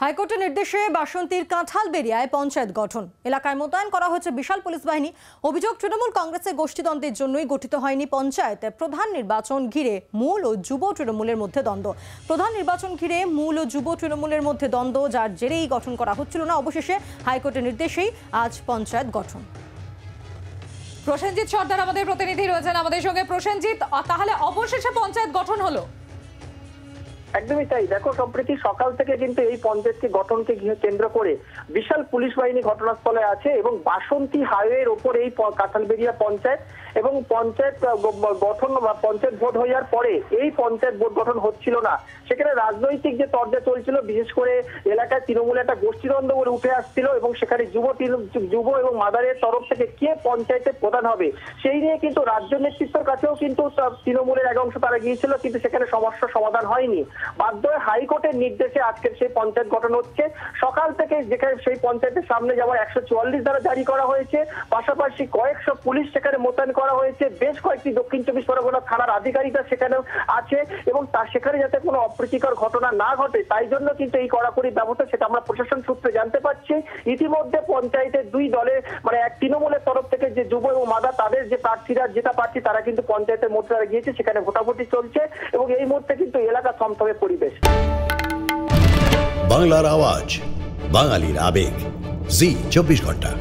হাইকোর্টের নির্দেশে বাসন্তীর কাঁঠালবেড়িয়ায় পঞ্চায়েত গঠন। এলাকায় মোতায়েন করা হয়েছে বিশাল পুলিশ বাহিনী। অভিযোগ, তৃণমূল কংগ্রেসের গোষ্ঠীদ্বন্দ্বের জন্যই গঠিত হয়নি পঞ্চায়েত। প্রধান নির্বাচন ঘিরে মূল ও যুব তৃণমূলের মধ্যে দ্বন্দ্ব। প্রধান নির্বাচন ঘিরে মূল ও যুব তৃণমূলের মধ্যে দ্বন্দ্ব, যার জেরেই গঠন করা হচ্ছিল না। অবশেষে হাইকোর্টের নির্দেশেই আজ পঞ্চায়েত গঠন। প্রসেনজিৎ সর্দার আমাদের প্রতিনিধি রয়েছেন আমাদের সঙ্গে। প্রসেনজিৎ, তাহলে অবশেষে পঞ্চায়েত গঠন হলো? একদমই তাই। দেখো, সম্প্রতি সকাল থেকে কিন্তু এই পঞ্চায়েতকে গঠনকে কেন্দ্র করে বিশাল পুলিশ বাহিনী ঘটনাস্থলে আছে এবং বাসন্তী হাইওয়ের ওপর এই কাঁঠালবেড়িয়া পঞ্চায়েত এবং পঞ্চায়েত গঠন বা পঞ্চায়েত ভোট হয়ে যাওয়ার পরে এই পঞ্চায়েত ভোট গঠন হচ্ছিল না। সেখানে রাজনৈতিক যে তরজা চলছিল, বিশেষ করে এলাকায় তৃণমূলে একটা গোষ্ঠীদ্বন্দ্ব করে উঠে আসছিল এবং সেখানে যুব এবং মাদারের তরফ থেকে কে পঞ্চায়েতের প্রধান হবে সেই নিয়ে কিন্তু রাজ্য নেতৃত্বের কাছেও কিন্তু তৃণমূলের এক অংশ তারা গিয়েছিল, কিন্তু সেখানে সমস্যার সমাধান হয়নি। বাধ্য হয়ে হাইকোর্টের নির্দেশে আজকের সেই পঞ্চায়েত গঠন হচ্ছে। সকাল থেকে যেখানে সেই পঞ্চায়েতের সামনে যাওয়ার 144 ধারা জারি করা হয়েছে, পাশাপাশি কয়েকশো পুলিশ সেখানে মোতায়েন করা হয়েছে। বেশ কয়েকটি দক্ষিণ চব্বিশ পরগনা থানার আধিকারিকরা সেখানে আছে এবং সেখানে যাতে কোনো অপ্রীতিকর ঘটনা না ঘটে তাই জন্য কিন্তু এই কড়াকড়ি ব্যবস্থা, সেটা আমরা প্রশাসন সূত্রে জানতে পারছি। ইতিমধ্যে পঞ্চায়েতের দুই দলে মানে এক তৃণমূলের তরফ থেকে যে যুব এবং মাদা তাদের যে প্রার্থীরা জেতা প্রার্থী তারা কিন্তু পঞ্চায়েতের মধ্যে গিয়েছে, সেখানে ভোটাভুটি চলছে এবং এই মুহূর্তে কিন্তু এলাকা থমথমে পরিবেশ। বাংলার আওয়াজ, বাঙালির আবেগ, জি 24 ঘন্টা।